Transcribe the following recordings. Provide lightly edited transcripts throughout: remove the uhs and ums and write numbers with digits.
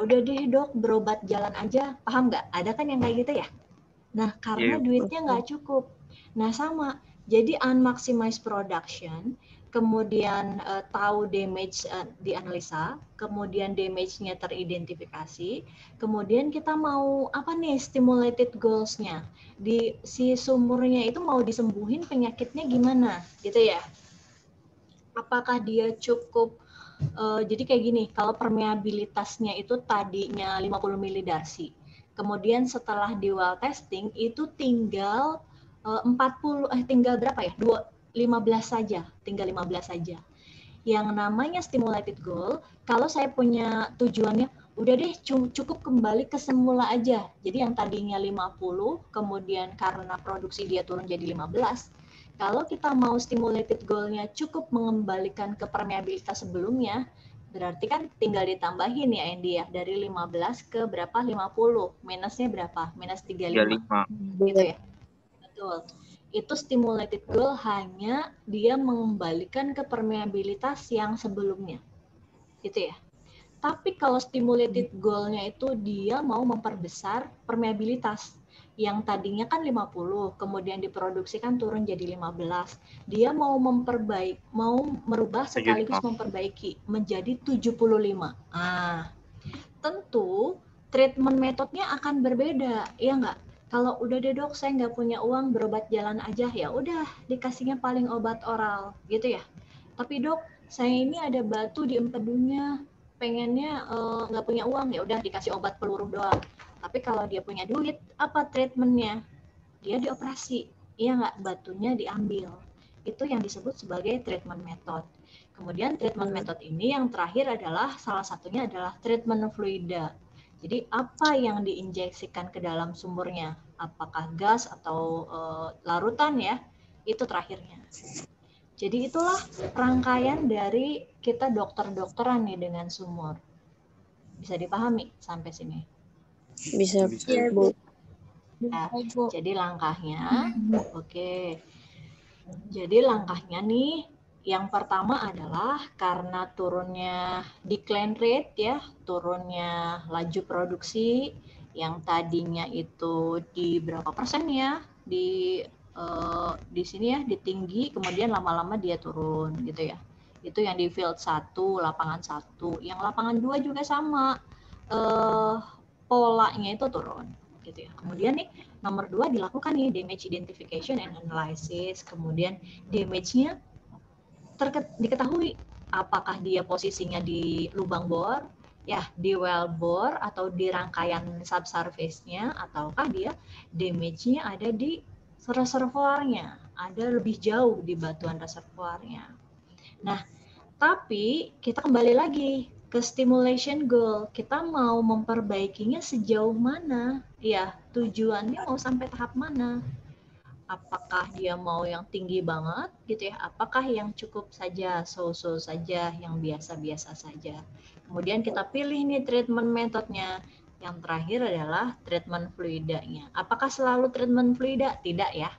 udah deh dok, berobat jalan aja, paham nggak? Ada kan yang kayak gitu ya? Nah, karena duitnya nggak cukup. Nah, sama. Jadi unmaximized production, kemudian tahu damage dianalisa, kemudian damage-nya teridentifikasi, kemudian kita mau apa nih stimulated goals-nya. Di si sumurnya itu mau disembuhin penyakitnya gimana, gitu ya. Apakah dia cukup jadi kayak gini, kalau permeabilitasnya itu tadinya 50 milidarsi. Kemudian setelah di well testing itu tinggal 40 tinggal berapa ya? 15 saja, tinggal 15 saja. Yang namanya stimulated goal, kalau saya punya tujuannya udah deh cukup kembali ke semula aja. Jadi yang tadinya 50, kemudian karena produksi dia turun jadi 15. Kalau kita mau stimulated goal-nya cukup mengembalikan ke permeabilitas sebelumnya, berarti kan tinggal ditambahin ya Andy ya, dari 15 ke berapa? 50. Minusnya berapa? Minus 35. Gitu ya. Betul. Itu stimulated goal hanya dia mengembalikan ke permeabilitas yang sebelumnya. Gitu ya. Tapi kalau stimulated goal-nya itu dia mau memperbesar permeabilitas. Yang tadinya kan 50, kemudian diproduksikan turun jadi 15. Dia mau mau merubah sekaligus memperbaiki menjadi 75. Tentu treatment metodenya akan berbeda, ya nggak? Kalau udah deh dok, saya nggak punya uang, berobat jalan aja, ya udah dikasihnya paling obat oral, gitu ya. Tapi dok, saya ini ada batu di empedunya, pengennya nggak punya uang, ya udah dikasih obat peluru doang. Tapi kalau dia punya duit, apa treatmentnya? Dia dioperasi, iya nggak? Batunya diambil. Itu yang disebut sebagai treatment method. Kemudian treatment method ini yang terakhir adalah salah satunya adalah treatment fluida. Jadi apa yang diinjeksikan ke dalam sumurnya, apakah gas atau larutan ya, itu terakhirnya. Jadi itulah rangkaian dari kita dokter-dokteran nih dengan sumur. Bisa dipahami sampai sini? Bisa, Bu. Ya, jadi langkahnya, oke. Jadi langkahnya nih, yang pertama adalah karena turunnya decline rate ya, turunnya laju produksi yang tadinya itu di berapa persen ya, di sini ya, di tinggi, kemudian lama-lama dia turun gitu ya. Itu yang di field 1, lapangan 1. Yang lapangan 2 juga sama, polanya itu turun gitu ya. Kemudian nih nomor 2 dilakukan nih damage identification and analysis. Kemudian damage-nya diketahui apakah dia posisinya di lubang bor, ya di well bore atau di rangkaian subsurface-nya, ataukah dia damage-nya ada di reservoirnya, ada lebih jauh di batuan reservoirnya. Nah, tapi kita kembali lagi ke stimulation goal. Kita mau memperbaikinya sejauh mana? Ya, tujuannya mau sampai tahap mana? Apakah dia mau yang tinggi banget gitu ya? Apakah yang cukup saja, so-so saja, yang biasa-biasa saja? Kemudian kita pilih nih treatment metodenya. Yang terakhir adalah treatment fluidanya. Apakah selalu treatment fluida? Tidak ya.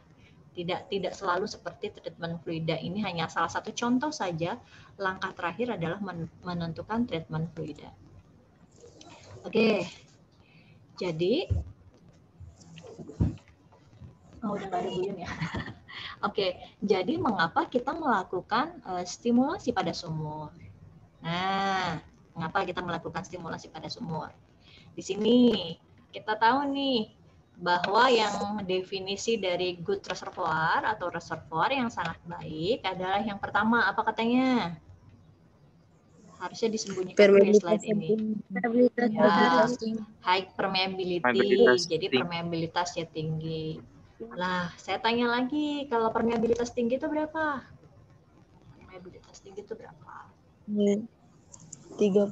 Tidak selalu seperti treatment fluida. Ini hanya salah satu contoh saja. Langkah terakhir adalah menentukan treatment fluida. Oke, jadi udah nggak ada buyun ya. Oke, jadi mengapa kita melakukan stimulasi pada sumur? Nah, mengapa kita melakukan stimulasi pada sumur? Di sini kita tahu nih bahwa yang definisi dari good reservoir atau reservoir yang sangat baik adalah yang pertama, apa katanya? Harusnya disembunyikan dulu ya slide ini. Ya, high permeability, jadi permeabilitasnya tinggi. Lah, saya tanya lagi, kalau permeabilitas tinggi itu berapa? Permeabilitas tinggi itu berapa? 30.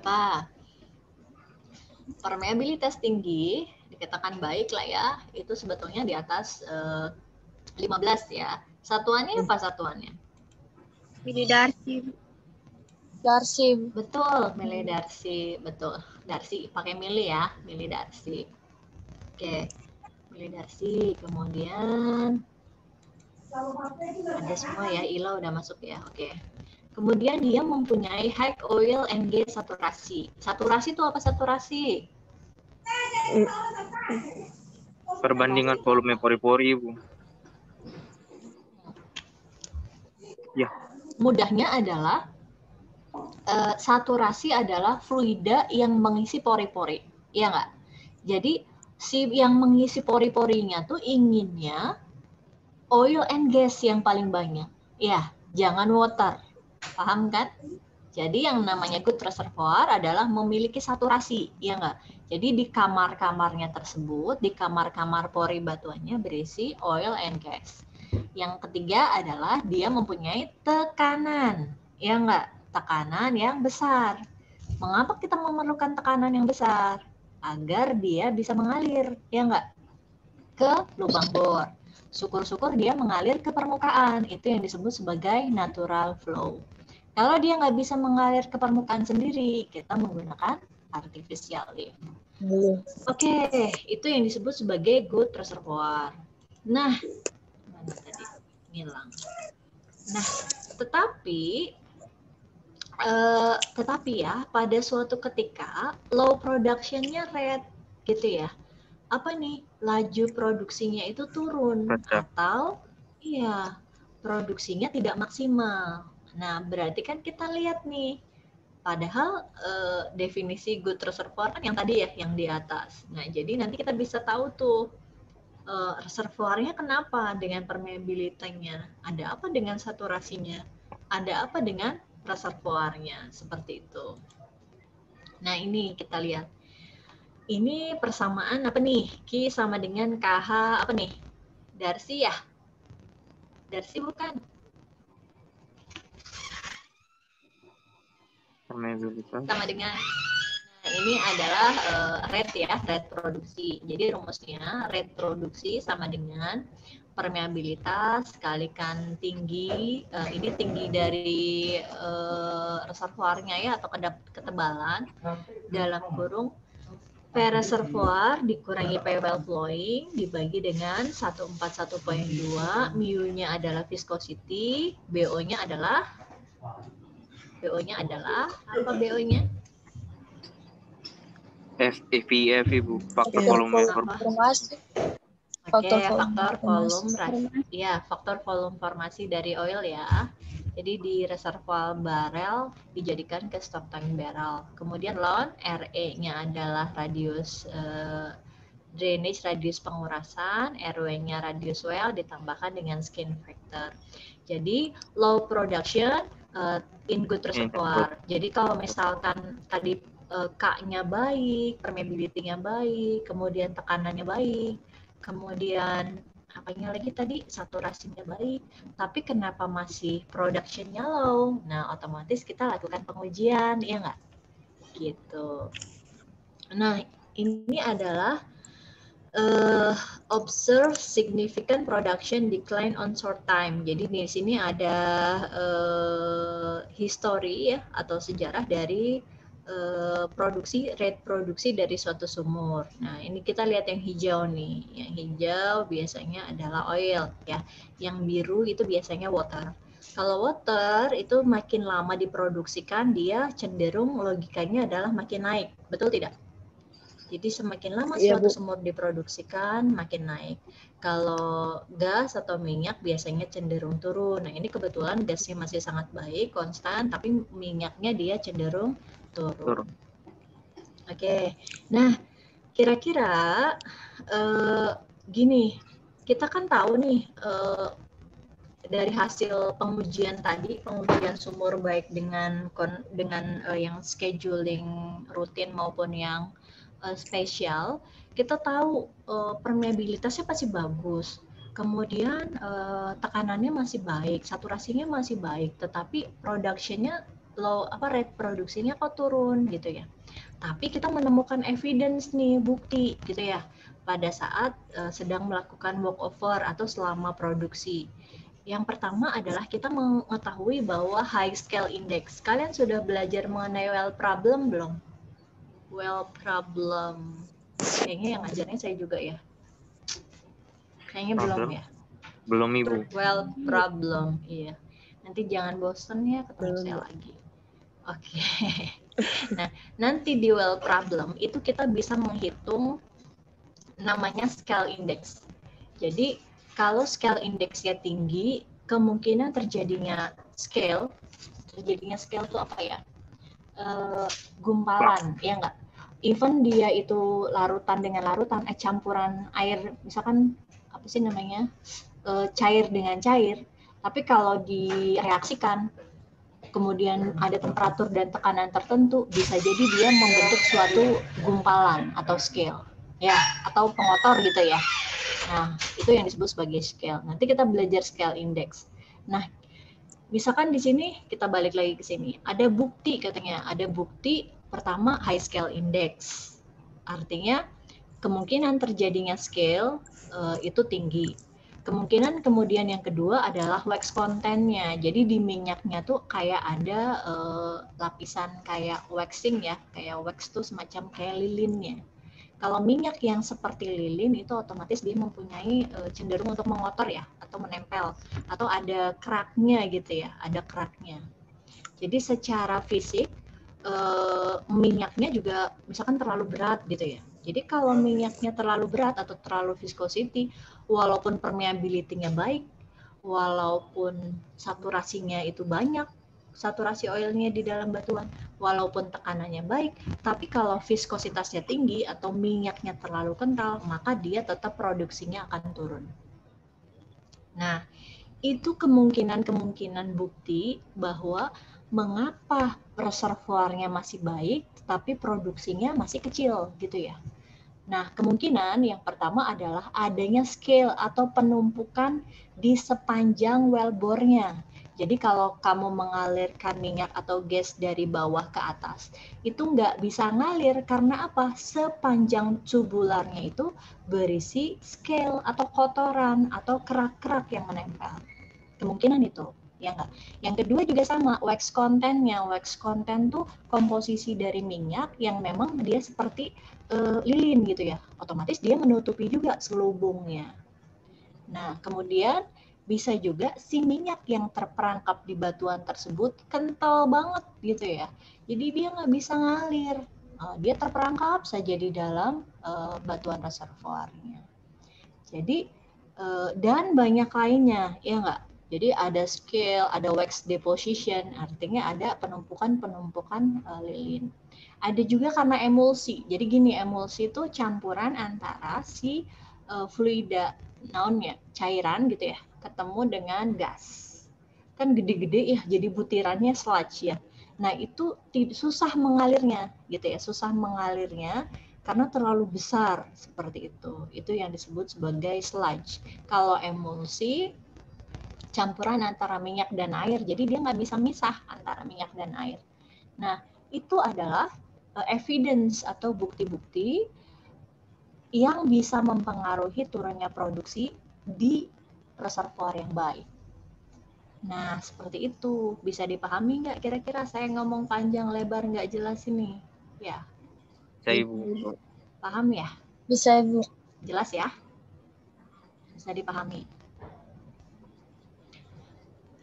Apa? Permeabilitas tinggi, dikatakan baik lah ya, itu sebetulnya di atas 15 ya. Satuannya apa satuannya? Milidarsi. Betul, milidarsi, betul. Darsi, pakai mili ya, milidarsi. Oke, milidarsi. Kemudian Ada semua ya, Ila udah masuk ya. Oke. Kemudian dia mempunyai high oil and gas saturasi. Saturasi itu apa saturasi? Perbandingan volume pori-pori, Bu. Ya. Mudahnya adalah saturasi adalah fluida yang mengisi pori-pori. Iya nggak? Jadi si yang mengisi pori-porinya tuh inginnya oil and gas yang paling banyak. Ya, jangan water. Paham kan? Jadi yang namanya good reservoir adalah memiliki saturasi, ya nggak? Jadi di kamar-kamarnya tersebut, di kamar-kamar pori batuannya berisi oil and gas. Yang ketiga adalah dia mempunyai tekanan, ya nggak? Tekanan yang besar. Mengapa kita memerlukan tekanan yang besar? Agar dia bisa mengalir, ya nggak? Ke lubang bor. Syukur-syukur dia mengalir ke permukaan. Itu yang disebut sebagai natural flow. Kalau dia nggak bisa mengalir ke permukaan sendiri, kita menggunakan artificial lift. Oke, itu yang disebut sebagai good reservoir. Nah, mana tadi? Ngilang. Nah, tetapi ya, pada suatu ketika low production-nya rate, gitu ya. Apa nih? Laju produksinya itu turun atau iya, produksinya tidak maksimal. Nah, berarti kan kita lihat nih, padahal definisi good reservoir kan yang tadi ya, yang di atas. Nah, jadi nanti kita bisa tahu tuh reservoirnya kenapa dengan permeability-nya, ada apa dengan saturasinya, ada apa dengan reservoirnya, seperti itu. Nah, ini kita lihat. Ini persamaan apa nih? Q sama dengan KH apa nih? Darcy ya? Darcy bukan? Sama dengan, nah ini adalah rate ya, rate produksi. Jadi rumusnya rate produksi sama dengan permeabilitas kalikan tinggi, ini tinggi dari reservoirnya ya, atau ketebalan, dalam kurung P reservoir dikurangi P well flowing dibagi dengan 141.2, mu-nya adalah viscosity, BO-nya adalah apa BO-nya? FPF Ibu, faktor volume formasi. Oke, faktor volume ya, faktor volume formasi dari oil ya. Jadi di reservoir barrel dijadikan ke stock tank barrel. Kemudian ln RE-nya adalah radius drainage, radius pengurasan, RW-nya radius well ditambahkan dengan skin factor. Jadi low production in good reservoir. Jadi kalau misalkan tadi K-nya baik, permeability-nya baik, kemudian tekanannya baik, kemudian apanya lagi tadi, saturasinya baik, tapi kenapa masih production-nya low? Nah, otomatis kita lakukan pengujian, ya nggak? Gitu. Nah, ini adalah observe significant production decline on short time. Jadi di sini ada history ya, atau sejarah dari rate produksi dari suatu sumur. Nah, ini kita lihat yang hijau nih. Yang hijau biasanya adalah oil ya. Yang biru itu biasanya water. Kalau water itu makin lama diproduksikan, dia cenderung logikanya adalah makin naik. Betul tidak? Jadi semakin lama suatu sumur diproduksikan, makin naik. Kalau gas atau minyak biasanya cenderung turun. Nah, ini kebetulan gasnya masih sangat baik, konstan, tapi minyaknya dia cenderung turun. Oke, nah kira-kira gini, kita kan tahu nih dari hasil pengujian tadi, pengujian sumur baik dengan yang scheduling rutin maupun yang spesial, kita tahu permeabilitasnya pasti bagus. Kemudian tekanannya masih baik, saturasinya masih baik, tetapi productionnya low, rate produksinya kok turun gitu ya. Tapi kita menemukan evidence nih, bukti gitu ya, pada saat sedang melakukan walkover atau selama produksi. Yang pertama adalah kita mengetahui bahwa high scale index. Kalian sudah belajar mengenai well problem belum? Well problem. Kayaknya yang ngajarnya saya juga ya. Kayaknya belum ya. Belum Ibu. Well problem, iya. Nanti jangan bosen ya ketemu saya lagi. Oke. Nah, nanti di well problem itu kita bisa menghitung namanya scale index. Jadi kalau scale indeksnya tinggi, kemungkinan terjadinya scale itu apa ya? Gumpalan, ya enggak? Even dia itu larutan dengan larutan, campuran air, misalkan apa sih namanya? Cair dengan cair, tapi kalau direaksikan kemudian ada temperatur dan tekanan tertentu, bisa jadi dia membentuk suatu gumpalan atau scale, ya, atau pengotor gitu ya. Nah, itu yang disebut sebagai scale. Nanti kita belajar scale index. Nah, misalkan di sini kita balik lagi ke sini, ada bukti katanya, ada bukti pertama high scale index, artinya kemungkinan terjadinya scale itu tinggi. Kemungkinan kemudian yang kedua adalah wax kontennya. Jadi di minyaknya tuh kayak ada lapisan kayak waxing ya, kayak wax tuh semacam kayak lilinnya. Kalau minyak yang seperti lilin itu otomatis dia mempunyai cenderung untuk mengotor ya, atau menempel, atau ada keraknya gitu ya, ada keraknya. Jadi secara fisik minyaknya juga misalkan terlalu berat gitu ya. Jadi kalau minyaknya terlalu berat atau terlalu viscosity, walaupun permeability-nya baik, walaupun saturasinya itu banyak, saturasi oilnya di dalam batuan, walaupun tekanannya baik, tapi kalau viskositasnya tinggi atau minyaknya terlalu kental, maka dia tetap produksinya akan turun. Nah, itu kemungkinan bukti bahwa mengapa reservoirnya masih baik, tapi produksinya masih kecil gitu ya. Nah, kemungkinan yang pertama adalah adanya scale atau penumpukan di sepanjang wellbore-nya. Jadi kalau kamu mengalirkan minyak atau gas dari bawah ke atas, itu nggak bisa ngalir karena apa? Sepanjang tubularnya itu berisi scale atau kotoran atau kerak-kerak yang menempel. Kemungkinan itu. Ya enggak. Yang kedua juga sama, wax content-nya. Wax content tuh komposisi dari minyak yang memang dia seperti lilin gitu ya. Otomatis dia menutupi juga selubungnya. Nah, kemudian bisa juga si minyak yang terperangkap di batuan tersebut kental banget gitu ya. Jadi dia nggak bisa ngalir. Dia terperangkap saja di dalam batuan reservoirnya. Jadi dan banyak lainnya, ya enggak? Jadi ada scale, ada wax deposition, artinya ada penumpukan lilin. Ada juga karena emulsi. Jadi gini, emulsi itu campuran antara si fluida, naonnya, cairan gitu ya, ketemu dengan gas. Kan gede-gede ya, jadi butirannya sludge ya. Nah, itu susah mengalirnya gitu ya, susah mengalirnya karena terlalu besar seperti itu. Itu yang disebut sebagai sludge. Kalau emulsi campuran antara minyak dan air, jadi dia nggak bisa misah antara minyak dan air. Nah, itu adalah evidence atau bukti-bukti yang bisa mempengaruhi turunnya produksi di reservoir yang baik. Nah, seperti itu. Bisa dipahami nggak kira-kira saya ngomong panjang lebar nggak jelas ini? Ya. Saya Ibu. Paham ya? Bisa Ibu. Jelas ya? Bisa dipahami.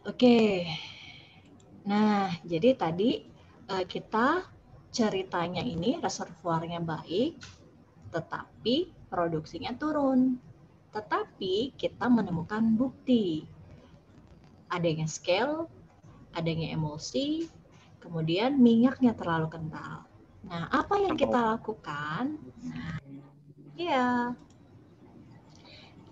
Oke. Nah, jadi tadi kita ceritanya ini reservoirnya baik, tetapi produksinya turun. Tetapi kita menemukan bukti. Adanya scale, adanya emulsi, kemudian minyaknya terlalu kental. Nah, apa yang kita lakukan? Nah, ya,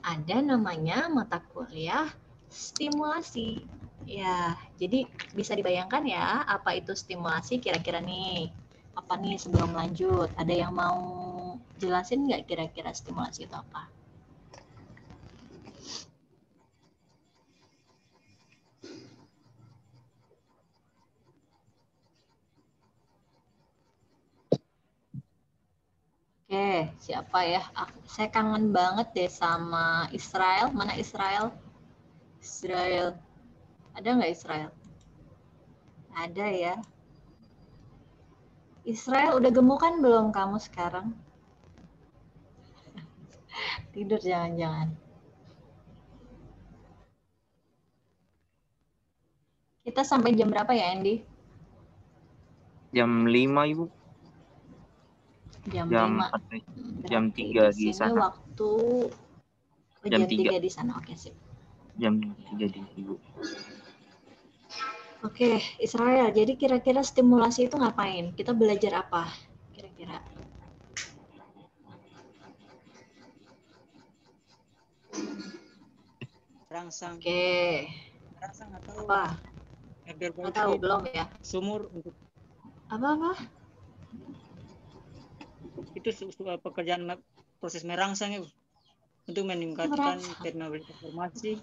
ada namanya mata kuliah stimulasi. Ya, jadi bisa dibayangkan ya, apa itu stimulasi kira-kira nih? Apa nih sebelum lanjut? Ada yang mau jelasin nggak kira-kira stimulasi itu apa? Oke, siapa ya? Saya kangen banget deh sama Israel. Mana Israel? Israel. Ada nggak Israel? Ada ya. Israel udah gemukan belum kamu sekarang? Tidur jangan-jangan. Kita sampai jam berapa ya, Andy? Jam 5, Ibu. Jam 5. Jam 3 di sana. Waktu jam 3 di sana. Oke, sip. Jam 3 di Ibu. Oke, Israel. Jadi kira-kira stimulasi itu ngapain? Kita belajar apa? Kira-kira. Rangsang. Oke. Rangsang atau apa? Nggak tahu, belum ya? Sumur untuk apa? Itu pekerjaan proses merangsang ya, Bu. Untuk meningkatkan permeabilitas formasi.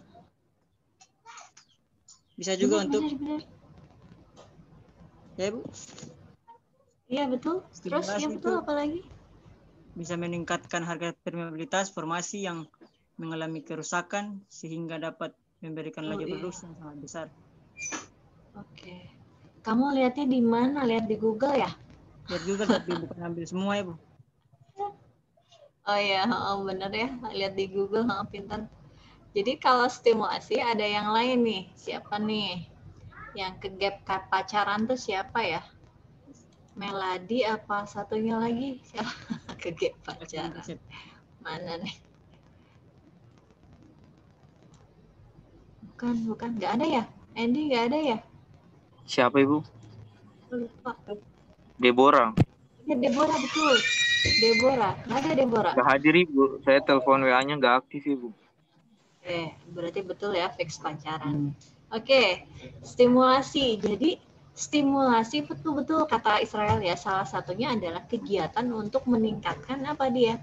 Bisa juga benar, untuk benar. Ya, Bu. Iya, betul. Terus ya betul, apa lagi? Bisa meningkatkan harga permeabilitas formasi yang mengalami kerusakan sehingga dapat memberikan laju produksi yang sangat besar. Oke. Kamu lihatnya di mana? Lihat di Google ya? Lihat Google tapi bukan ambil semua ya, Bu. Oh iya, bener ya. Lihat di Google, pintar. Jadi kalau stimulasi ada yang lain nih. Siapa nih? Yang ke gap pacaran tuh siapa ya? Meladi apa satunya lagi? Siapa ke gap pacaran? Mana nih? Bukan. Nggak ada ya? Andy nggak ada ya? Siapa, Ibu? Lupa. Deborah. Ya, Deborah, betul. Deborah. Nggak ada Deborah. Nggak hadir, Ibu. Saya telepon WA-nya nggak aktif, Ibu. Berarti betul ya, fix pacaran. Oke, stimulasi. Jadi stimulasi betul-betul kata Israel ya, salah satunya adalah kegiatan untuk meningkatkan apa dia?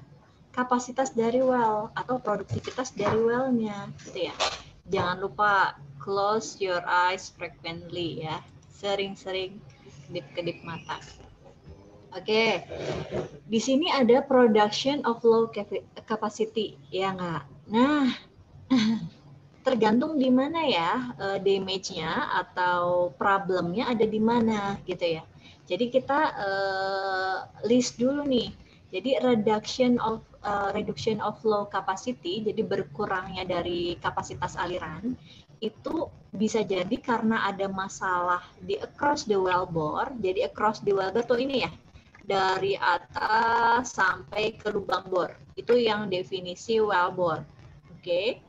Kapasitas dari well atau produktivitas dari well-nya, gitu ya. Jangan lupa close your eyes frequently ya. Sering-sering kedip-kedip mata. Oke. Di sini ada production of low capacity, ya nggak? Nah, tergantung di mana ya damage-nya atau problemnya ada di mana gitu ya. Jadi kita list dulu nih. Jadi reduction of low capacity, jadi berkurangnya dari kapasitas aliran itu bisa jadi karena ada masalah di across the wellbore. Jadi across the wellbore tuh ini ya, dari atas sampai ke lubang bor. Itu yang definisi wellbore. Oke.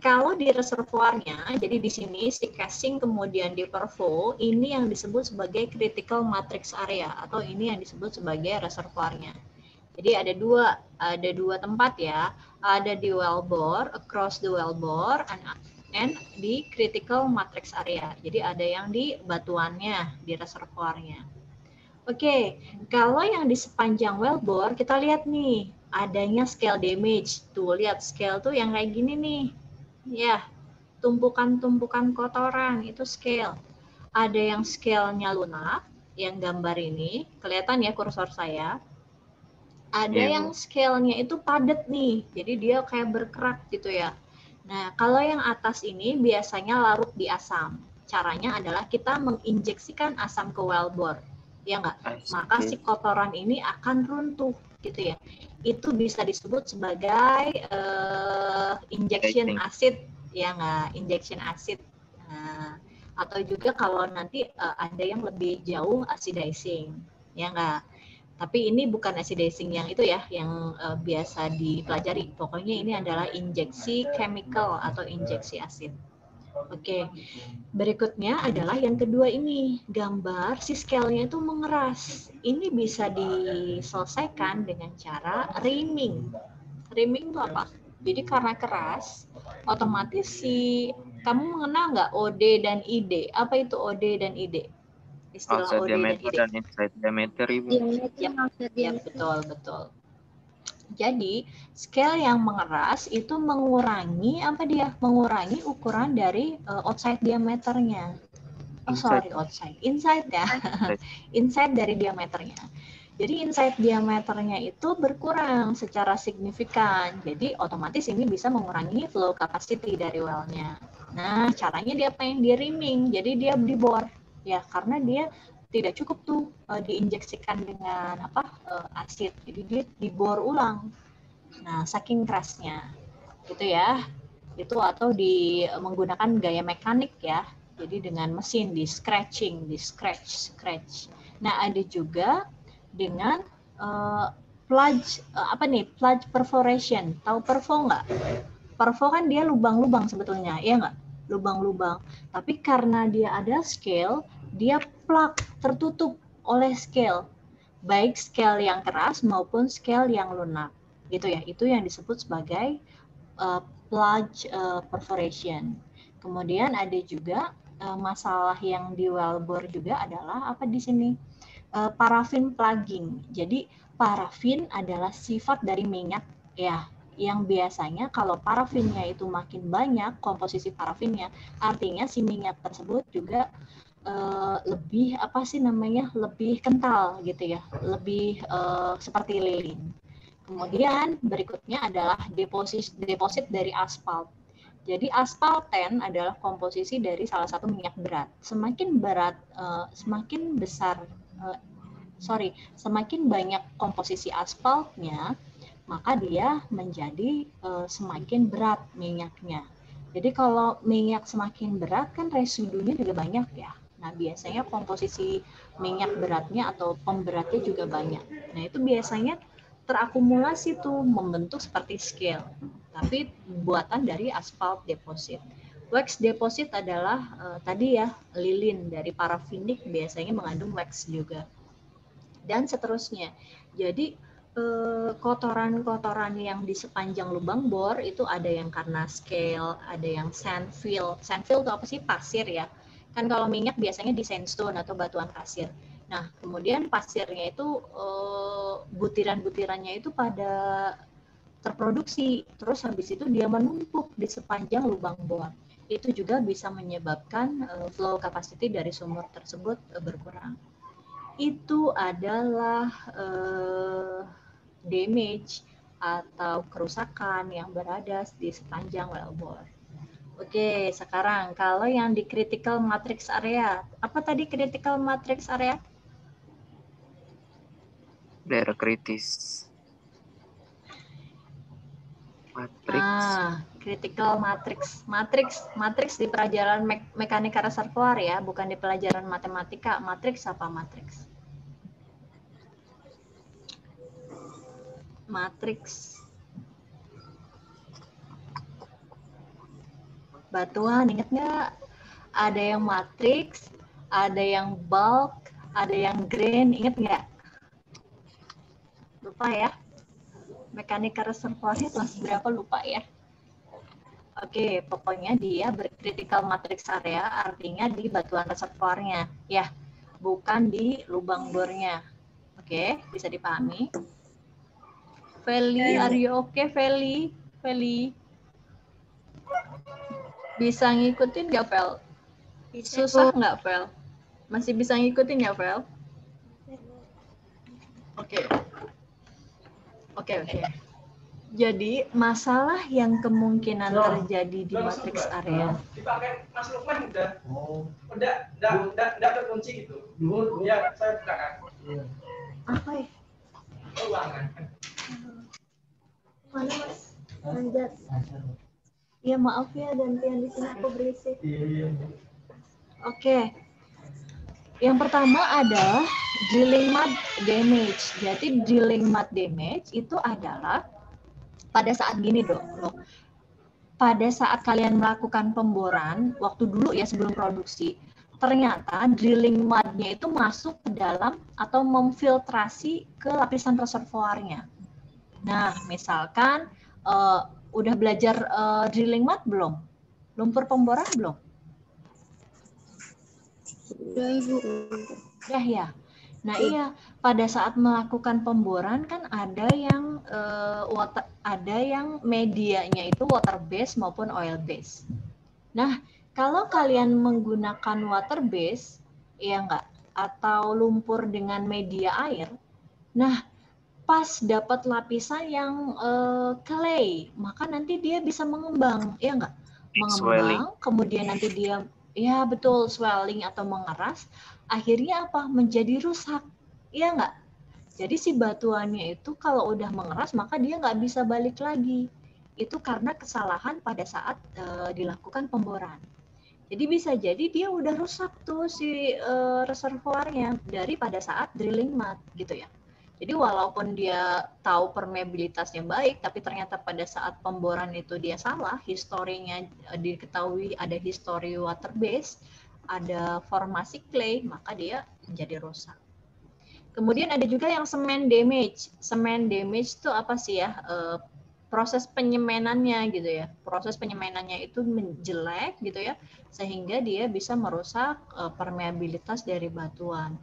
Kalau di reservoirnya, jadi di sini si casing kemudian di perfo, ini yang disebut sebagai critical matrix area atau ini yang disebut sebagai reservoirnya. Jadi ada dua tempat ya, ada di wellbore, across the wellbore, and di critical matrix area. Jadi ada yang di batuannya, di reservoirnya. Oke, kalau yang di sepanjang wellbore kita lihat nih, adanya scale damage. Tuh lihat scale tuh yang kayak gini nih. Ya, tumpukan-tumpukan kotoran itu scale. Ada yang scale-nya lunak, yang gambar ini, kelihatan ya kursor saya. Ada yang scale-nya itu padat nih, jadi dia kayak berkerak gitu ya. Nah, kalau yang atas ini biasanya larut di asam. Caranya adalah kita menginjeksikan asam ke wellbore, ya nggak? Maka si kotoran ini akan runtuh gitu ya. Itu bisa disebut sebagai injection acid, ya nggak? Injection acid. Nah, atau juga kalau nanti ada yang lebih jauh acidizing, ya nggak? Tapi ini bukan acidizing yang itu ya, yang biasa dipelajari. Pokoknya ini adalah injeksi chemical atau injeksi asid. Oke, berikutnya adalah yang kedua ini, gambar si scale-nya itu mengeras. Ini bisa diselesaikan dengan cara reaming. Reaming itu apa? Jadi karena keras, otomatis kamu mengenal nggak OD dan ID? Apa itu OD dan ID? Istilah outside OD diameter dan ID. inside diameter, Ibu. Ya, betul. Jadi scale yang mengeras itu mengurangi apa dia? Mengurangi ukuran dari outside diameternya. Inside ya. Inside dari diameternya. Jadi inside diameternya itu berkurang secara signifikan. Jadi otomatis ini bisa mengurangi flow capacity dari well-nya. Nah, caranya dia apa yang di reaming. Jadi dia dibor. Ya, karena dia tidak cukup tuh diinjeksikan dengan asid. Jadi dia dibor ulang. Nah, saking kerasnya. Gitu ya. Itu atau menggunakan gaya mekanik ya. Jadi dengan mesin di scratching, di scratch. Nah, ada juga dengan plunge plunge perforation. Tahu perfo nggak? Perfo kan dia lubang-lubang sebetulnya, ya nggak? Lubang-lubang. Tapi karena dia ada scale, dia plug, tertutup oleh scale. Baik scale yang keras maupun scale yang lunak. Gitu ya. Itu yang disebut sebagai plunge perforation. Kemudian ada juga masalah yang di wellbore juga adalah apa di sini? Parafin plugging. Jadi parafin adalah sifat dari minyak ya, yang biasanya kalau parafinnya itu makin banyak komposisi parafinnya, artinya si minyak tersebut juga lebih lebih kental gitu ya, lebih seperti lilin. Kemudian berikutnya adalah deposit dari aspal. Jadi aspalten adalah komposisi dari salah satu minyak berat. Semakin banyak komposisi aspaltnya, maka dia menjadi semakin berat minyaknya. Jadi kalau minyak semakin berat kan residunya juga banyak ya. Nah, biasanya komposisi minyak beratnya atau pemberatnya juga banyak. Nah, itu biasanya terakumulasi tuh membentuk seperti scale. Tapi buatan dari asphalt deposit. Wax deposit adalah tadi ya, lilin dari parafinik biasanya mengandung wax juga. Dan seterusnya. Jadi kotoran-kotoran yang di sepanjang lubang bor itu ada yang karena scale, ada yang sandfill. Sandfill itu apa sih? Pasir ya. Kan kalau minyak biasanya di sandstone atau batuan pasir. Nah, kemudian pasirnya itu butiran-butirannya itu pada terproduksi, terus habis itu dia menumpuk di sepanjang lubang bor. Itu juga bisa menyebabkan flow capacity dari sumur tersebut berkurang. Itu adalah damage atau kerusakan yang berada di sepanjang wellbore. Oke, sekarang kalau yang di critical matrix area, apa tadi critical matrix area? Daerah kritis. Critical matrix di pelajaran mekanika reservoir ya, bukan di pelajaran matematika. Matrix apa matrix? Matrix. Batuan, inget nggak? Ada yang matrix, ada yang bulk, ada yang grain, inget nggak? Lupa ya? Mekanika reservoirnya kelas berapa lupa ya. Oke, pokoknya dia bercritical matrix area, artinya di batuan reservoirnya, ya, bukan di lubang bornya. Oke, bisa dipahami? Feli, are you okay, Feli? Feli, bisa ngikutin nggak, Fel? Susah nggak, Fel? Masih bisa ngikutin ya, Fel? Oke. Jadi masalah yang kemungkinan terjadi di matrix area. Dipakai Mas Lukman udah. Udah terkunci gitu. Ya, saya bukakan. Apa ya? Ruangan. Mana Mas? Lanjut. Ya maaf ya, gantian di sini aku berisik. Oke. Yang pertama adalah drilling mud damage. Jadi drilling mud damage itu adalah pada saat gini dong. Pada saat kalian melakukan pemboran, waktu dulu ya sebelum produksi, ternyata drilling mud-nya itu masuk ke dalam atau memfiltrasi ke lapisan reservoirnya. Nah, misalkan udah belajar drilling mud belum? Lumpur pemboran belum? Udah ya. Nah iya, pada saat melakukan pemboran kan ada yang ada yang medianya itu water base maupun oil base. Nah, kalau kalian menggunakan water base, ya enggak, atau lumpur dengan media air, nah pas dapat lapisan yang clay, maka nanti dia bisa mengembang, ya enggak? Mengembang, kemudian nanti dia, ya betul, swelling atau mengeras, akhirnya apa? Menjadi rusak, ya enggak? Jadi si batuannya itu kalau udah mengeras, maka dia nggak bisa balik lagi. Itu karena kesalahan pada saat dilakukan pemboran. Jadi bisa jadi dia udah rusak tuh si reservoirnya dari pada saat drilling mud gitu ya. Jadi walaupun dia tahu permeabilitasnya baik, tapi ternyata pada saat pemboran itu dia salah, historinya diketahui ada history water base, ada formasi clay, maka dia menjadi rusak. Kemudian ada juga yang cement damage. Cement damage itu apa sih ya? Proses penyemenannya gitu ya. Proses penyemenannya itu jelek gitu ya, sehingga dia bisa merusak permeabilitas dari batuan.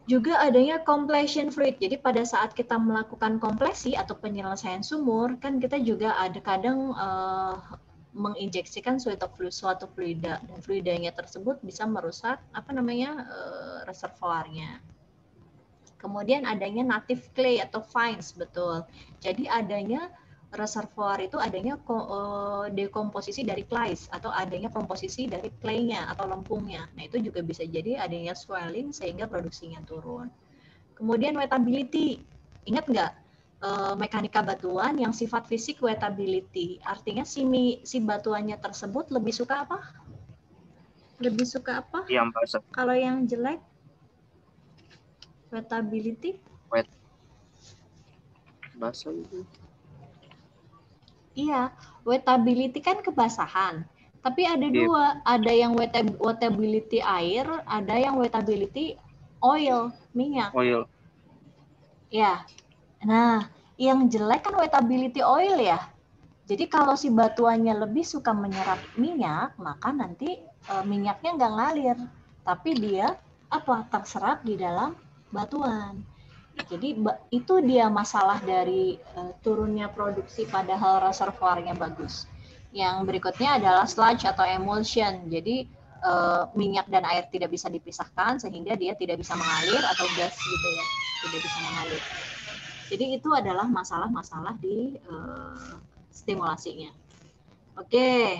Juga adanya completion fluid. Jadi pada saat kita melakukan kompresi atau penyelesaian sumur, kan kita juga ada kadang menginjeksikan suatu fluida, dan fluidanya tersebut bisa merusak reservoirnya. Kemudian adanya native clay atau fines, betul. Jadi adanya reservoir itu adanya dekomposisi dari clays atau adanya komposisi dari clay-nya atau lempungnya. Nah, itu juga bisa jadi adanya swelling sehingga produksinya turun. Kemudian wettability. Ingat nggak mekanika batuan yang sifat fisik wettability? Artinya si batuannya tersebut lebih suka apa? Lebih suka apa? Yang basah. Kalau yang jelek? Wettability? Wet. Basah itu. Iya, wettability kan kebasahan. Tapi ada dua, ada yang wettability air, ada yang wettability oil, minyak. Oil. Ya, nah yang jelek kan wettability oil ya. Jadi kalau si batuannya lebih suka menyerap minyak, maka nanti minyaknya nggak ngalir, tapi dia terserap di dalam batuan. Jadi itu dia masalah dari turunnya produksi padahal reservoirnya bagus. Yang berikutnya adalah sludge atau emulsion. Jadi minyak dan air tidak bisa dipisahkan sehingga dia tidak bisa mengalir atau gas gitu ya, tidak bisa mengalir. Jadi itu adalah masalah-masalah di stimulasinya. Oke.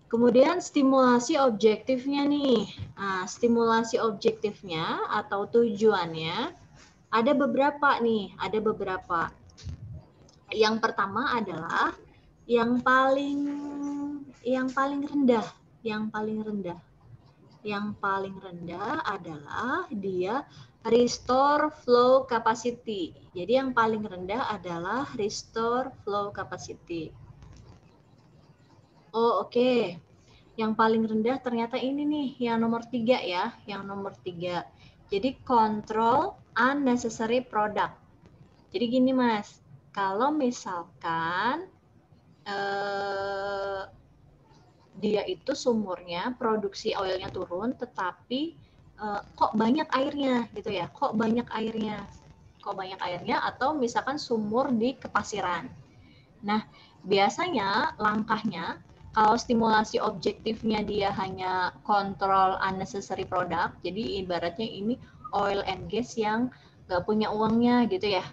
Kemudian stimulasi objektifnya nih. Nah, stimulasi objektifnya atau tujuannya ada beberapa nih, ada beberapa. Yang pertama adalah yang paling rendah. Yang paling rendah adalah dia restore flow capacity. Jadi yang paling rendah adalah restore flow capacity. Oh, oke. Yang paling rendah ternyata ini nih, yang nomor 3 ya, yang nomor 3. Jadi control unnecessary product. Jadi gini Mas, kalau misalkan dia itu sumurnya produksi oilnya turun, tetapi kok banyak airnya gitu ya, kok banyak airnya atau misalkan sumur di kepasiran. Nah, biasanya langkahnya kalau stimulasi objektifnya dia hanya kontrol unnecessary product, jadi ibaratnya ini oil and gas yang nggak punya uangnya gitu ya,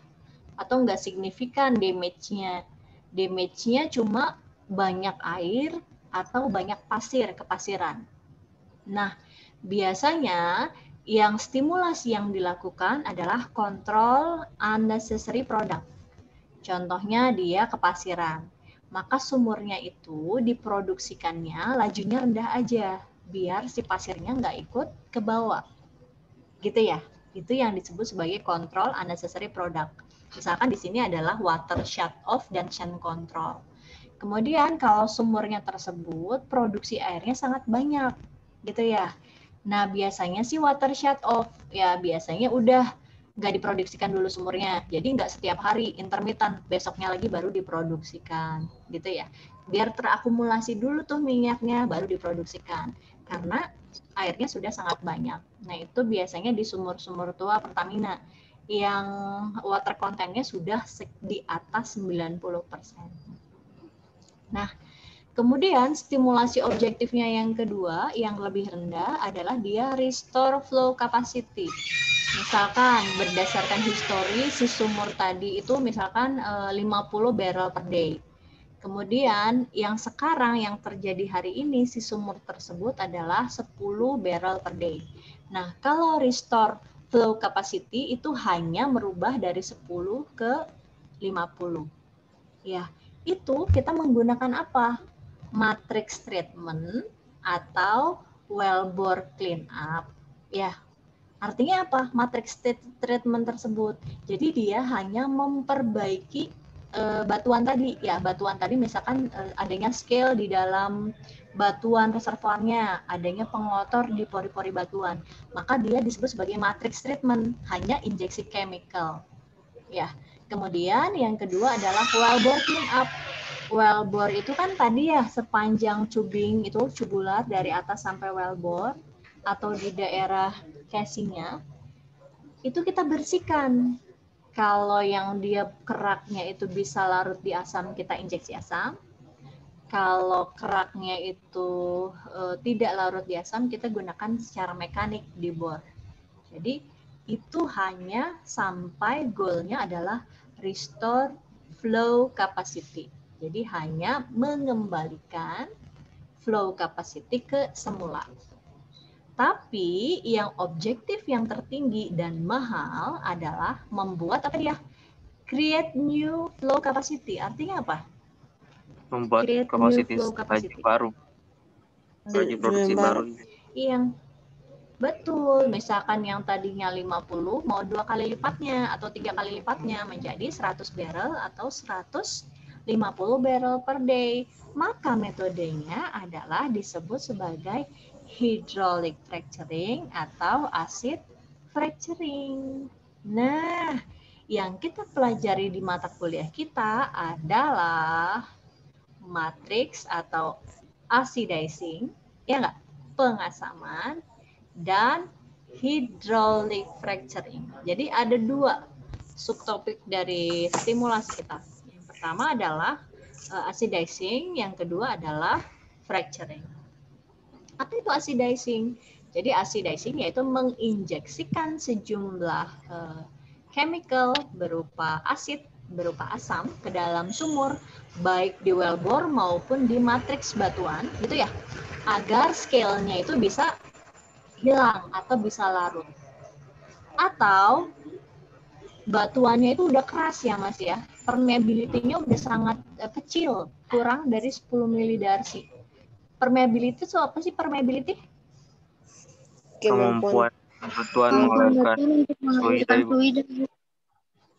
atau nggak signifikan damage-nya. Damage-nya cuma banyak air atau banyak kepasiran. Nah, biasanya yang stimulasi yang dilakukan adalah kontrol unnecessary product. Contohnya dia kepasiran. Maka sumurnya itu diproduksikannya lajunya rendah aja, biar si pasirnya nggak ikut ke bawah. Gitu ya. Itu yang disebut sebagai control unnecessary product. Misalkan di sini adalah water shut off dan shunt control. Kemudian kalau sumurnya tersebut produksi airnya sangat banyak, gitu ya. Nah biasanya sih water shut off, ya biasanya udah nggak diproduksikan dulu sumurnya, jadi nggak setiap hari, intermittent, besoknya lagi baru diproduksikan, gitu ya. Biar terakumulasi dulu tuh minyaknya, baru diproduksikan, karena airnya sudah sangat banyak. Nah itu biasanya di sumur-sumur tua Pertamina, yang water content-nya sudah di atas 90%. Nah, kemudian stimulasi objektifnya yang kedua, yang lebih rendah adalah dia restore flow capacity. Misalkan berdasarkan histori si sumur tadi itu misalkan 50 barrel per day. Kemudian yang sekarang yang terjadi hari ini si sumur tersebut adalah 10 barrel per day. Nah, kalau restore flow capacity itu hanya merubah dari 10 ke 50. Ya, itu kita menggunakan apa? matrix treatment atau wellbore cleanup. Ya, artinya apa? Matrix treatment tersebut. Jadi dia hanya memperbaiki batuan tadi. Ya, batuan tadi misalkan adanya scale di dalam batuan reservoirnya, adanya pengotor di pori-pori batuan. Maka dia disebut sebagai matrix treatment, hanya injeksi chemical. Ya. Kemudian yang kedua adalah wellbore cleanup. Wellbore itu kan tadi ya sepanjang tubing itu tubular dari atas sampai wellbore atau di daerah casingnya itu kita bersihkan. Kalau yang dia keraknya itu bisa larut di asam, kita injeksi asam. Kalau keraknya itu tidak larut di asam, kita gunakan secara mekanik di bor. Jadi itu hanya sampai goalnya adalah restore flow capacity. Jadi hanya mengembalikan flow capacity ke semula. Tapi yang objektif yang tertinggi dan mahal adalah membuat apa dia? Create new flow capacity. Artinya apa? Membuat kapasitas baru. Laju produksi baru. Yang betul, misalkan yang tadinya 50 mau 2 kali lipatnya atau 3 kali lipatnya menjadi 100 barrel atau 150 barrel per day. Maka metodenya adalah disebut sebagai hydraulic fracturing atau acid fracturing. Nah, yang kita pelajari di mata kuliah kita adalah matrix atau acidizing, ya enggak? Pengasaman dan hydraulic fracturing. Jadi ada 2 subtopik dari stimulasi kita. Yang pertama adalah acidizing, yang kedua adalah fracturing. Apa itu acidizing? Jadi acidizing yaitu menginjeksikan sejumlah chemical berupa asid, berupa asam ke dalam sumur, baik di wellbore maupun di matriks batuan, gitu ya, agar scale-nya itu bisa hilang atau bisa larut. Atau batuannya itu udah keras ya Mas ya, permeability-nya udah sangat kecil, kurang dari 10 milidarsi. Permeability itu apa sih permeability? Kemampuan batuan mengeluarkan fluida.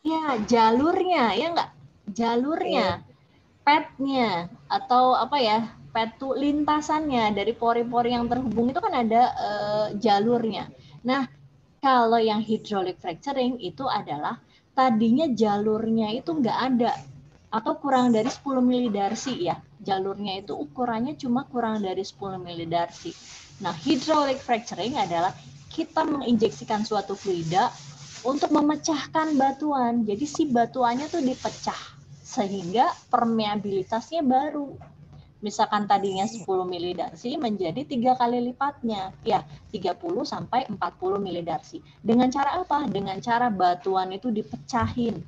Ya, jalurnya, ya enggak? Jalurnya, padnya, atau apa ya, pad itu lintasannya dari pori-pori yang terhubung itu kan ada jalurnya. Nah, kalau yang hydraulic fracturing itu adalah tadinya jalurnya itu enggak ada atau kurang dari 10 milidarsi ya. Jalurnya itu ukurannya cuma kurang dari 10 milidarsi. Nah, hydraulic fracturing adalah kita menginjeksikan suatu fluida untuk memecahkan batuan. Jadi si batuannya tuh dipecah sehingga permeabilitasnya baru. Misalkan tadinya 10 milidarsi menjadi 3 kali lipatnya. Ya, 30 sampai 40 milidarsi. Dengan cara apa? Dengan cara batuan itu dipecahin.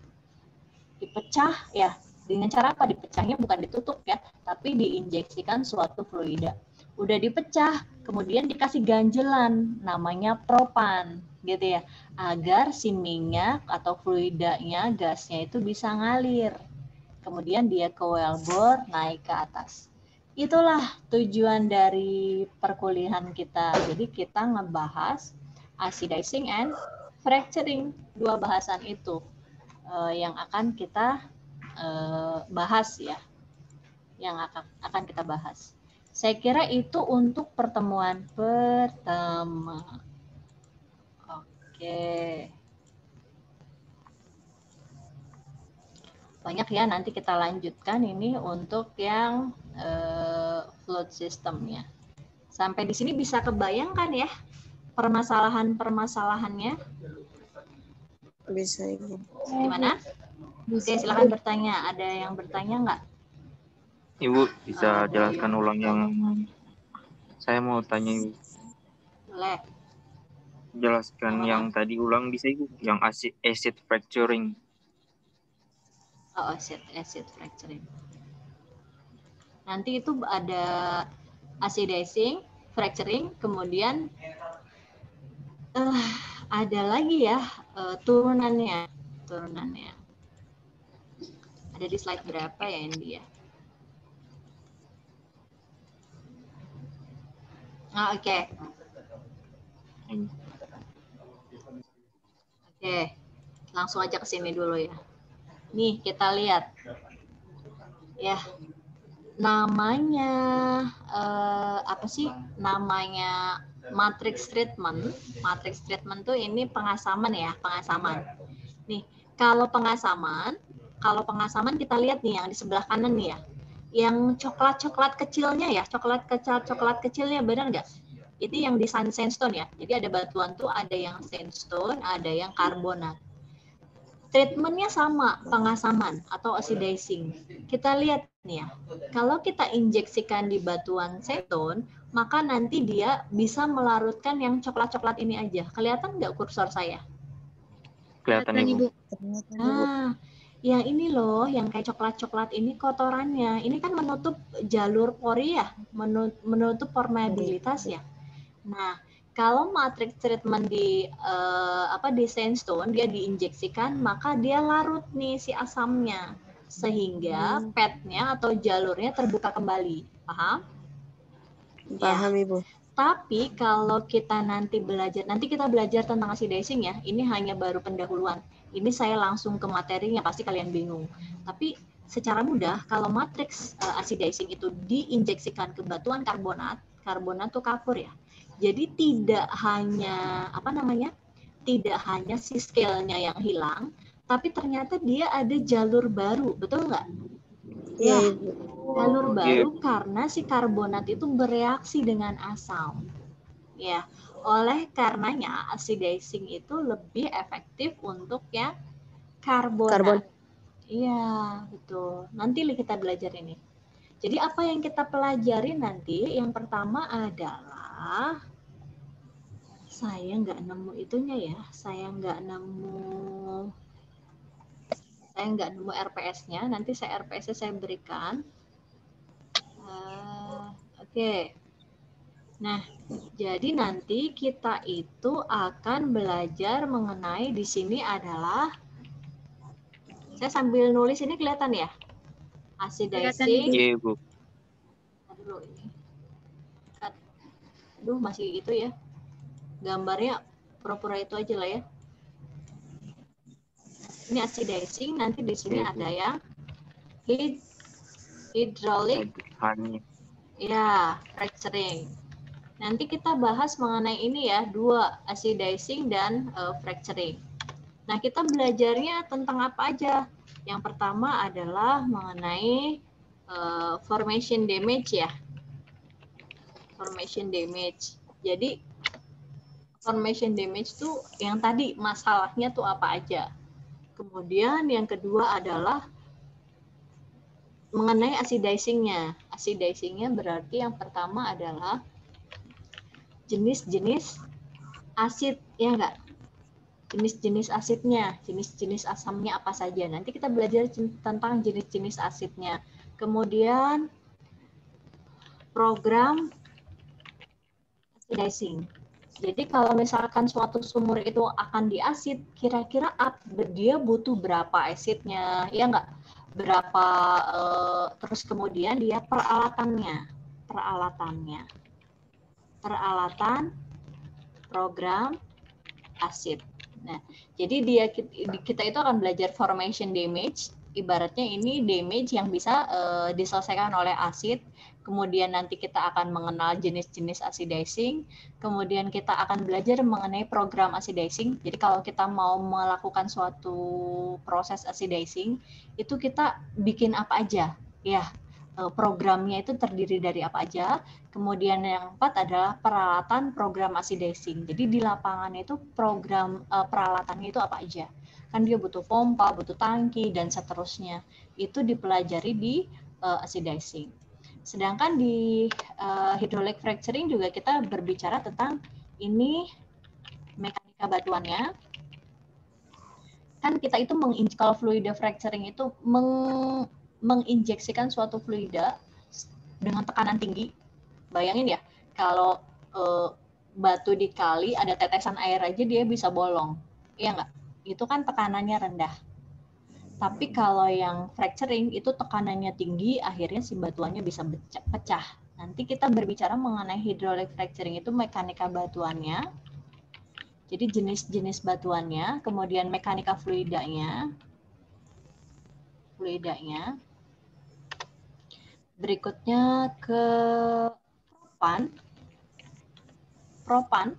Dipecah ya. Dengan cara apa? Dipecahnya bukan ditutup ya, tapi diinjeksikan suatu fluida. Udah dipecah, kemudian dikasih ganjelan, namanya propan, gitu ya, agar si minyak atau fluidanya, gasnya itu bisa ngalir. Kemudian dia ke wellbore, naik ke atas. Itulah tujuan dari perkuliahan kita. Jadi kita ngebahas acidizing and fracturing, 2 bahasan itu yang akan kita bahas ya, yang akan kita bahas. Saya kira itu untuk pertemuan pertama. Oke. Banyak ya, nanti kita lanjutkan ini untuk yang float systemnya. Sampai di sini bisa kebayangkan ya permasalahan-permasalahannya? Bisa Ibu. Gimana? Oke, silahkan bertanya. Ada yang bertanya nggak? Ibu bisa jelaskan ulang yang saya mau tanya Ibu. Boleh. Jelaskan yang tadi ulang bisa Ibu, yang acid fracturing. Oh, acid fracturing. Nanti itu ada acidizing, fracturing, kemudian ada lagi ya turunannya. Ada di slide berapa ya ini ya? Oke. Oke, langsung aja ke sini dulu ya. Nih, kita lihat. Ya, namanya apa sih? Namanya matrix treatment. Matrix treatment tuh ini pengasaman ya, pengasaman. Nih, kalau pengasaman kita lihat nih yang di sebelah kanan nih ya. Yang coklat-coklat kecilnya ya, coklat kecilnya benar nggak? Itu yang di sandstone ya. Jadi ada batuan tuh, ada yang sandstone, ada yang karbonat. Treatmentnya sama, pengasaman atau oxidizing. Kita lihat nih ya, kalau kita injeksikan di batuan sandstone, maka nanti dia bisa melarutkan yang coklat-coklat ini aja. Kelihatan nggak kursor saya? Kelihatan Ibu. Nah, yang ini loh, yang kayak coklat-coklat ini kotorannya. Ini kan menutup jalur pori ya, menutup permeabilitas ya. Nah, kalau matrix treatment di di sandstone dia diinjeksikan, maka dia larut nih si asamnya sehingga padnya atau jalurnya terbuka kembali. Paham? Paham ya. Ibu. Tapi kalau kita nanti kita belajar tentang oxidizing ya, ini hanya baru pendahuluan. Ini saya langsung ke materinya, pasti kalian bingung. Tapi secara mudah, kalau matrix oxidizing itu diinjeksikan ke batuan karbonat tuh kapur ya. Jadi tidak hanya tidak hanya si scale-nya yang hilang, tapi ternyata dia ada jalur baru, betul nggak? Iya, Ya, Ibu. jalur baru karena si karbonat itu bereaksi dengan asam. Ya, oleh karenanya oxidizing itu lebih efektif untuk yang karbonat. Iya, betul. Nanti kita belajar ini. Jadi apa yang kita pelajari nanti? Yang pertama adalah saya nggak nemu itunya ya. Saya nggak nemu RPS-nya. Nanti RPS-nya saya berikan. Oke. Nah, jadi nanti kita itu akan belajar mengenai di sini adalah saya sambil nulis ini kelihatan ya? Oxidizing. Iya, Ibu. Aduh, ini. Aduh, masih itu ya. Gambarnya pura-pura itu aja lah ya. Ini oxidizing, nanti di sini ada yang hydraulic. Ya, fracturing. Nanti kita bahas mengenai ini ya, dua, oxidizing dan fracturing. Nah, kita belajarnya tentang apa aja? Yang pertama adalah mengenai formation damage ya. Formation damage. Jadi, formation damage tuh yang tadi masalahnya tuh apa aja. Kemudian yang kedua adalah mengenai oxidizing-nya. Oxidizing-nya berarti yang pertama adalah jenis-jenis asid, ya enggak? Jenis-jenis asidnya, jenis-jenis asamnya apa saja. Nanti kita belajar tentang jenis-jenis asidnya. Kemudian program oxidizing. Jadi kalau misalkan suatu sumur itu akan diasid, kira-kira dia butuh berapa asidnya, ya enggak? Berapa, terus kemudian dia peralatannya. Peralatan program asid. Nah, jadi kita itu akan belajar formation damage. Ibaratnya ini damage yang bisa diselesaikan oleh asid. Kemudian nanti kita akan mengenal jenis-jenis oxidizing. Kemudian kita akan belajar mengenai program oxidizing. Jadi kalau kita mau melakukan suatu proses oxidizing, itu kita bikin apa aja, ya. Programnya itu terdiri dari apa aja. Kemudian yang keempat adalah peralatan program oxidizing. Jadi di lapangan itu program peralatannya itu apa aja. Kan dia butuh pompa, butuh tangki, dan seterusnya. Itu dipelajari di oxidizing. Sedangkan di hydraulic fracturing juga kita berbicara tentang ini mekanika batuannya. Kan kita itu kalau fluida fracturing itu menginjeksikan suatu fluida dengan tekanan tinggi. Bayangin ya, kalau batu di kali ada tetesan air aja dia bisa bolong. Iya nggak? Itu kan tekanannya rendah. Tapi kalau yang fracturing itu tekanannya tinggi, akhirnya si batuannya bisa pecah. Nanti kita berbicara mengenai hydraulic fracturing itu mekanika batuannya. Jadi jenis-jenis batuannya, kemudian mekanika fluidanya. Berikutnya ke propan.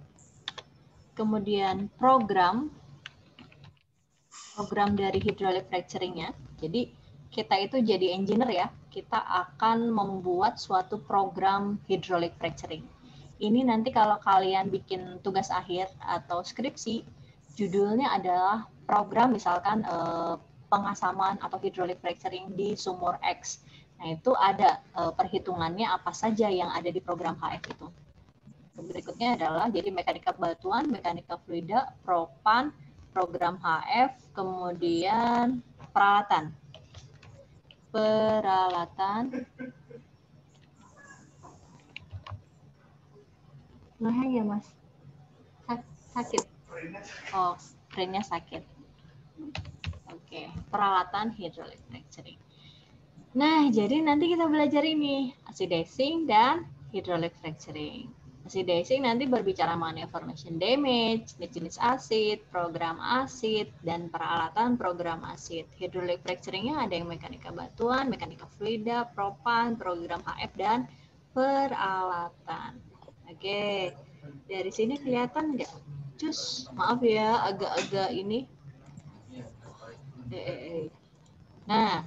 Kemudian program dari hydraulic fracturing-nya. Jadi kita itu jadi engineer ya, kita akan membuat suatu program hydraulic fracturing. Ini nanti kalau kalian bikin tugas akhir atau skripsi, judulnya adalah program misalkan pengasaman atau hydraulic fracturing di sumur X. Nah itu ada perhitungannya apa saja yang ada di program HF itu. Berikutnya adalah jadi mekanika batuan, mekanika fluida, propan, program HF, kemudian peralatan. Nah ya mas, sakit. Oh, brainnya sakit. Oke, peralatan hydraulic fracturing. Nah, jadi nanti kita belajar ini acidizing dan hydraulic fracturing. Acidizing nanti berbicara mengenai formation damage, jenis asid, program asid, dan peralatan program asid. Hydraulic fracturing-nya ada yang mekanika batuan, mekanika fluida, propan, program HF, dan peralatan. Oke, dari sini kelihatan nggak? Cus, maaf ya, agak-agak ini. Nah,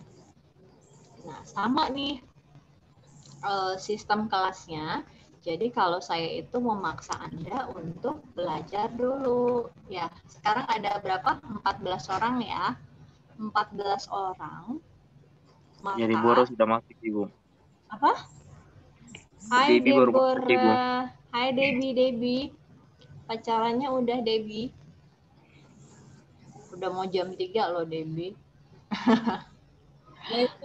sama nih sistem kelasnya. Jadi kalau saya itu memaksa Anda untuk belajar dulu. Ya, sekarang ada berapa? 14 orang ya. 14 orang. Maka, jadi Boro sudah masuk, Ibu. Apa? Hai Debbie baru masuk, Ibu. Hai Debbie. Pacarannya udah Debbie. Udah mau jam 3 loh Debbie.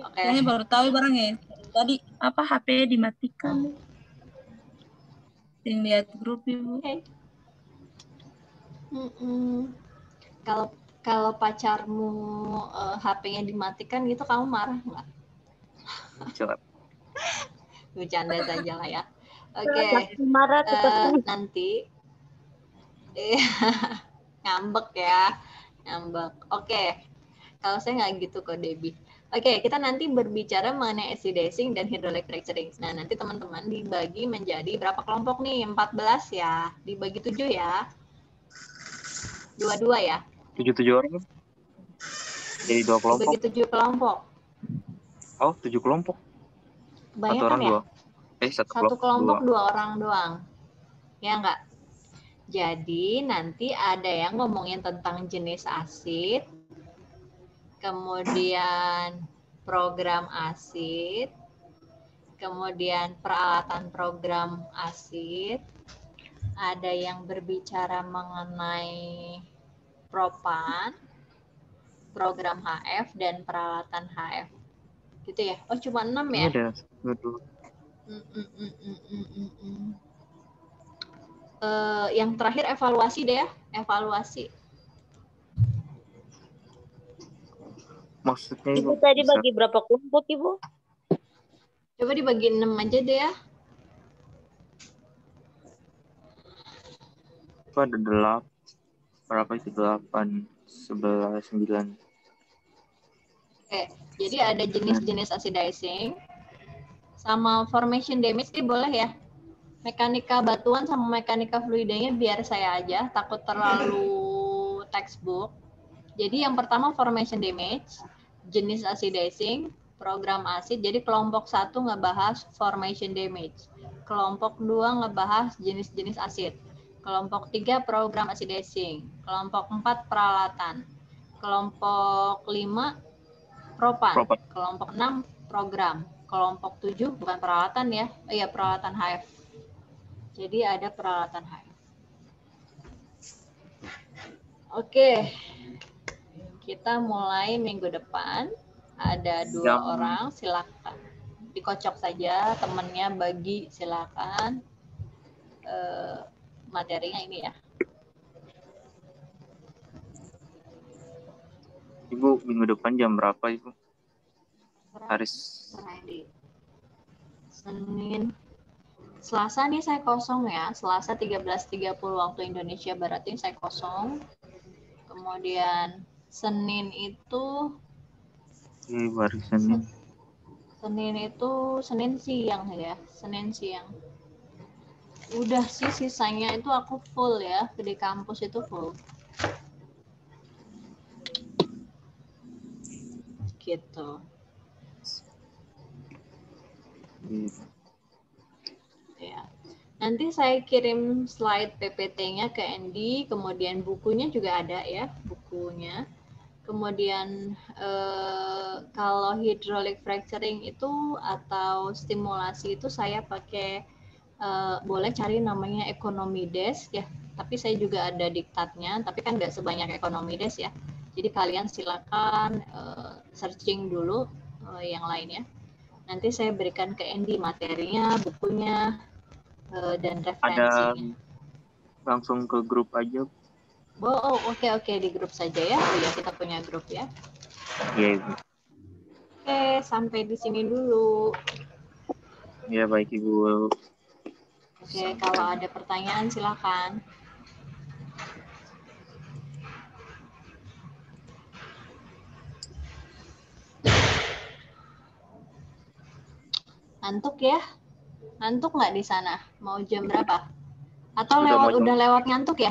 Oke. Saya baru tahu barang ya. Tadi apa HP dimatikan. Yang lihat grup Ibu. Okay. Kalau pacarmu HP-nya dimatikan gitu kamu marah nggak? Bercanda saja lah ya. Oke. Marah Nanti ngambek ya. Oke. Kalau saya nggak gitu kok Debbie. Oke, kita nanti berbicara mengenai acidizing dan hydraulic fracturing. Nah, nanti teman-teman dibagi menjadi berapa kelompok nih? 14 ya. Dibagi 7 ya. 2-2 ya. 7 orang. Jadi 2 kelompok. Dibagi 7 kelompok. Oh, 7 kelompok. Kebanyakan 1 orang ya? 2. Satu kelompok 2 orang doang. Ya enggak? Jadi nanti ada yang ngomongin tentang jenis asid, kemudian program asid, kemudian peralatan program asid, ada yang berbicara mengenai propan, program HF, dan peralatan HF. Gitu ya? Oh, cuma 6 ya? Ada. Yang terakhir evaluasi deh ya. Evaluasi. Maksudnya Ibu tadi bagi berapa kelompok Ibu? Coba dibagi 6 aja deh ya. Itu ada 8. Berapa itu? 8, 11, 9. Oke, jadi ada jenis-jenis acidizing. Sama formation damage sih boleh ya. Mekanika batuan sama mekanika fluidanya biar saya aja, takut terlalu textbook. Jadi yang pertama formation damage, jenis acidizing, program asid. Jadi kelompok 1 ngebahas formation damage. Kelompok 2 ngebahas jenis-jenis asid. Kelompok 3 program acidizing. Kelompok 4 peralatan. Kelompok 5 propan. Kelompok 6 program. Kelompok 7 bukan peralatan ya. Iya, peralatan HF. Jadi ada peralatan HF. Oke. Kita mulai minggu depan. Ada 2 orang, silakan. Dikocok saja temennya, bagi silakan. Materinya ini ya. Ibu, minggu depan jam berapa, Ibu? Hari Senin Selasa nih saya kosong ya. Selasa 13.30 waktu Indonesia Barat ini saya kosong. Kemudian Senin itu Baru Senin. Senin siang ya. Senin siang. Udah sih, sisanya itu aku full ya. Di kampus itu full. Gitu. Ya. Nanti saya kirim slide PPT-nya ke Andy, kemudian bukunya juga ada ya, bukunya. Kemudian kalau hydraulic fracturing itu atau stimulasi itu saya pakai boleh cari namanya Economides ya. Tapi saya juga ada diktatnya, tapi kan nggak sebanyak Economides ya. Jadi kalian silakan searching dulu yang lainnya. Nanti saya berikan ke Andy materinya, bukunya, dan referensinya. Ada langsung ke grup aja. Oh, oke, di grup saja ya. Oh ya, kita punya grup ya. Iya, Ibu. Oke, sampai di sini dulu. Ya, baik Ibu. Oke, kalau ada pertanyaan silakan. Ngantuk ya? Ngantuk nggak di sana? Mau jam berapa? Atau udah lewat ngantuk ya?